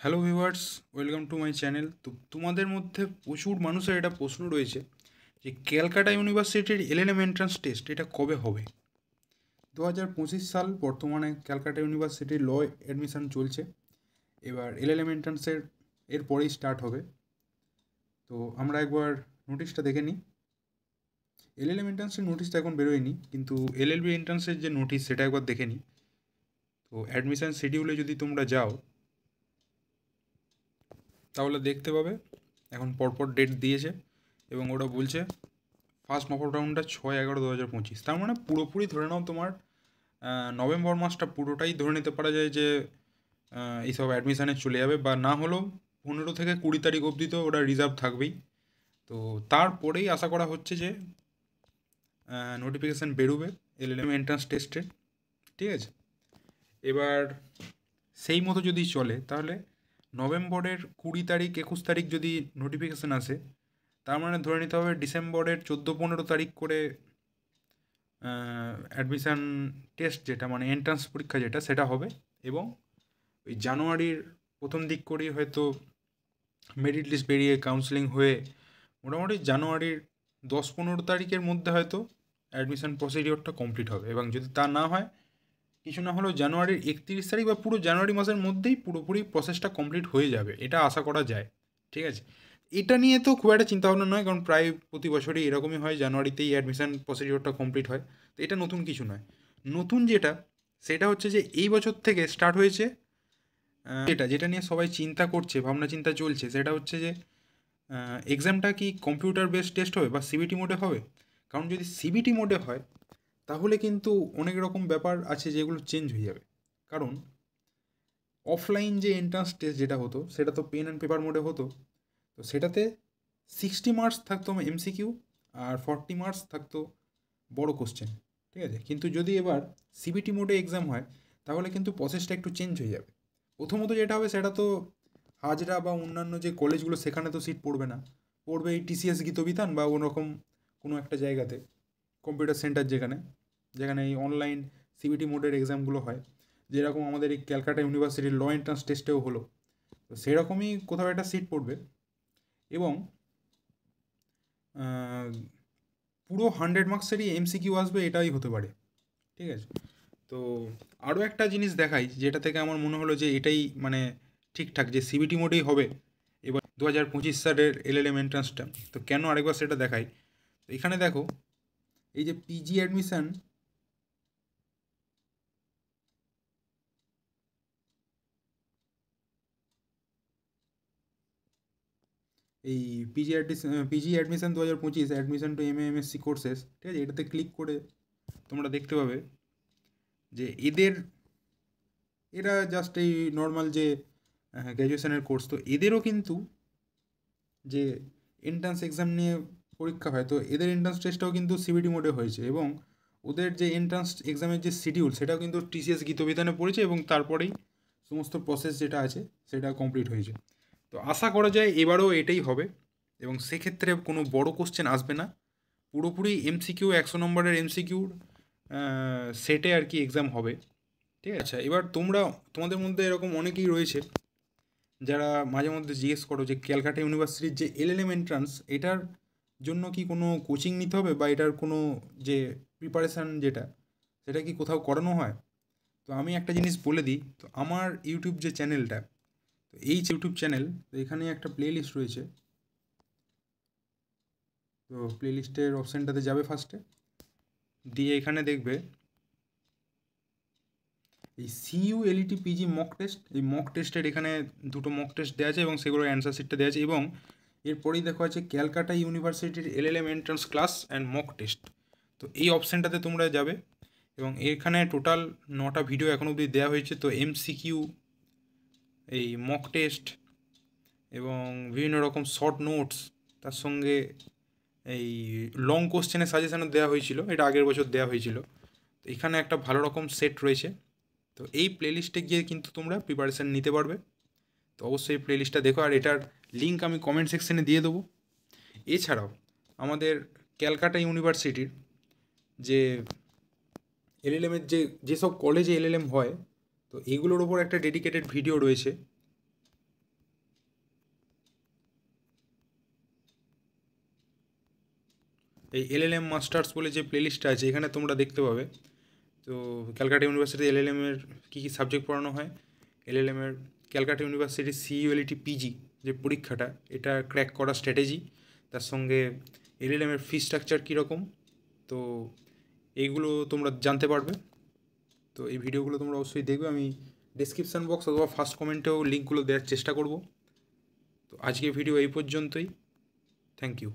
Hello viewers, welcome to my channel. তো তোমাদের মধ্যে প্রচুর মানুষের এটা প্রশ্ন রয়েছে যে ক্যালকাটা ইউনিভার্সিটির এলএলএম এন্ট্রান্স টেস্ট এটা কবে হবে। 2025 সাল বর্তমানে ক্যালকাটা ইউনিভার্সিটির ল অ্যাডমিশন চলছে। এবার এলএলএম এন্ট্রান্সের এরপরেই স্টার্ট হবে। তো আমরা একবার নোটিশটা দেখে নিই। এলএলএম এন্ট্রান্সের নোটিশটা এখন বেরোয়নি, কিন্তু এলএলবি এন্ট্রান্সের যে নোটিশ সেটা একবার দেখে নিই। তো অ্যাডমিশন শিডিউলে যদি তোমরা যাও তাহলে দেখতে পাবে এখন পরপর ডেট দিয়েছে এবং ওরা বলছে ফার্স্ট নকআউট রাউন্ডটা 6/11/2025। তার মানে পুরোপুরি ধরে নাও তোমার নভেম্বর মাসটা পুরোটাই ধরে নিতে পারা যায় যে এইসব অ্যাডমিশানে চলে যাবে, বা না হলেও 15 থেকে 20 তারিখ অবধি তো ওরা রিজার্ভ থাকবেই। তো তারপরেই আশা করা হচ্ছে যে নোটিফিকেশান বেরোবে এলএলএম এন্ট্রান্স টেস্টের। ঠিক আছে, এবার সেই মতো যদি চলে তাহলে নভেম্বরের 20 তারিখ 21 তারিখ যদি নোটিফিকেশান আসে, তার মানে ধরে নিতে হবে ডিসেম্বরের 14-15 তারিখ করে অ্যাডমিশান টেস্ট যেটা মানে এন্ট্রান্স পরীক্ষা যেটা সেটা হবে। এবং ওই জানুয়ারির প্রথম দিক করেই হয়তো মেরিট লিস্ট বেরিয়ে কাউন্সেলিং হয়ে মোটামুটি জানুয়ারির 10-15 তারিখের মধ্যে হয়তো অ্যাডমিশান প্রসিডিওরটা কমপ্লিট হবে। এবং যদি তা না হয়, কিছু না হলেও জানুয়ারির 31 তারিখ বা পুরো জানুয়ারি মাসের মধ্যেই পুরোপুরি প্রসেসটা কমপ্লিট হয়ে যাবে, এটা আশা করা যায়। ঠিক আছে, এটা নিয়ে তো খুব একটা চিন্তাভাবনা নয়, কারণ প্রায় প্রতি বছরই এরকমই হয়, জানুয়ারিতেই অ্যাডমিশন প্রসিডিওরটা কমপ্লিট হয়। তো এটা নতুন কিছু নয়। নতুন যেটা সেটা হচ্ছে যে এই বছর থেকে স্টার্ট হয়েছে যেটা যেটা নিয়ে সবাই চিন্তা করছে, ভাবনা চিন্তা চলছে, সেটা হচ্ছে যে এক্সামটা কি কম্পিউটার বেসড টেস্ট হবে বা সিবিটি মোডে হবে। কারণ যদি সিবিটি মোডে হয় তাহলে কিন্তু অনেক রকম ব্যাপার আছে যেগুলো চেঞ্জ হয়ে যাবে। কারণ অফলাইন যে এন্ট্রান্স টেস্ট যেটা হতো সেটা তো পেন অ্যান্ড পেপার মোডে হতো। তো সেটাতে 60 মার্কস থাকতো এমসিকিউ, আর 40 মার্কস থাকতো বড় কোশ্চেন। ঠিক আছে, কিন্তু যদি এবার সিবিটি মোডে এক্সাম হয় তাহলে কিন্তু প্রসেসটা একটু চেঞ্জ হয়ে যাবে। প্রথমত যেটা হবে সেটা তো হাজরা বা অন্যান্য যে কলেজগুলো সেখানে তো সিট পড়বে না, পড়বে এই টিসিএস গীতবিতান বা ওরকম কোনো একটা জায়গাতে, কম্পিউটার সেন্টার যেখানে যেখানে এই অনলাইন সিবিটি মোডের এক্সামগুলো হয়, যেরকম আমাদের এই ক্যালকাটা ইউনিভার্সিটির ল এন্ট্রান্স টেস্টেও হলো। তো সেরকমই কোথাও একটা সিট পড়বে এবং পুরো 100 মার্কসেরই এমসিকিউ আসবে, এটাই হতে পারে। ঠিক আছে, তো আরও একটা জিনিস দেখাই যেটা থেকে আমার মনে হলো যে এটাই মানে ঠিকঠাক যে সিবিটি মোডেই হবে এবার 2025 সালের এলএলএম এন্ট্রান্সটা। তো কেন আরেকবার সেটা দেখাই। তো এখানে দেখো এই যে পিজি অ্যাডমিশন, এই PG admission 2025 admission to MSc courses. ঠিক আছে, এটাতে ক্লিক করে তোমরা দেখতে পাবে যে এরা জাস্ট এই নর্মাল যে গ্র্যাজুয়েশনের কোর্স, তো এদেরও কিন্তু যে এন্ট্রান্স এক্সাম নিয়ে পরীক্ষা হয়, তো এদের এন্ট্রান্স টেস্টটাও কিন্তু সিবিটি মোডে হয়েছে এবং ওদের যে এন্ট্রান্স এক্সামের যে শিডিউল সেটাও কিন্তু টিসিএস গীতবিধানে পড়েছে এবং তারপরেই সমস্ত প্রসেস যেটা আছে সেটা কমপ্লিট হয়েছে। তো আশা করা যায় এবারও এটাই হবে এবং সেক্ষেত্রে কোনো বড় কোশ্চেন আসবে না, পুরোপুরি এমসিকিউ 100 নম্বরের এমসিকিউর সেটে আর কি এক্সাম হবে। ঠিক আছে, আচ্ছা এবার তোমাদের মধ্যে এরকম অনেকেই রয়েছে যারা মাঝে মধ্যে জিজ্ঞেস করো যে ক্যালকাটা ইউনিভার্সিটির যে এলএলএম এন্ট্রান্স এটার জন্য কি কোনো কোচিং নিতে হবে বা এটার কোনো যে প্রিপারেশান যেটা সেটা কি কোথাও করানো হয়। তো আমি একটা জিনিস বলে দিই, তো আমার ইউটিউব যে চ্যানেলটা, তো এই ইউটিউব চ্যানেল, তো এখানে একটা প্লে লিস্ট রয়েছে। তো প্লে লিস্টের অপশানটাতে যাবে ফার্স্টে, দিয়ে এখানে দেখবে এই সিইউএলইটি পিজি মক টেস্ট, এই মক টেস্টের এখানে দুটো মক টেস্ট দেওয়া আছে এবং সেগুলোর অ্যান্সার শিটটা দেওয়া আছে। এবং এরপরেই দেখো আছে ক্যালকাটা ইউনিভার্সিটির LLM entrance class and mock test. তো এই অপশানটাতে তোমরা যাবে এবং এখানে টোটাল 9টা ভিডিও এখন অবধি দেওয়া হয়েছে। তো এমসিকিউ, এই মক টেস্ট এবং বিভিন্ন রকম শর্ট নোটস, তার সঙ্গে এই লং কোশ্চেনের সাজেশানও দেওয়া হয়েছিল, এটা আগের বছর দেওয়া হয়েছিল। তো এখানে একটা ভালো রকম সেট রয়েছে। তো এই প্লেলিস্টে গিয়ে কিন্তু তোমরা প্রিপারেশান নিতে পারবে। তো অবশ্যই প্লেলিস্টটা দেখো, আর এটার লিঙ্ক আমি কমেন্ট সেকশনে দিয়ে দেবো। এছাড়াও আমাদের ক্যালকাটা ইউনিভার্সিটির যে এলএলএমের যেসব কলেজে এলএলএম হয়, তো এগুলোর ওপর একটা ডেডিকেটেড ভিডিও রয়েছে। এই এলএলএম মাস্টার্স বলে যে প্লেলিস্টটা আছে এখানে তোমরা দেখতে পাবে। তো ক্যালকাটা ইউনিভার্সিটি এলএলএমের কী কী সাবজেক্ট পড়ানো হয়, এলএলএমের ক্যালকাটা ইউনিভার্সিটি সিইউএলটি পিজি যে পরীক্ষাটা এটা ক্র্যাক করার স্ট্র্যাটেজি, তার সঙ্গে এলএলএমের ফি স্ট্রাকচার কীরকম, তো এইগুলো তোমরা জানতে পারবে। তো এই ভিডিওগুলো তোমরা অবশ্যই দেখবে, আমি ডেসক্রিপশান বক্স অথবা ফার্স্ট কমেন্টেও লিঙ্কগুলো দেওয়ার চেষ্টা করব। তো আজকের ভিডিও এই পর্যন্তই। Thank you.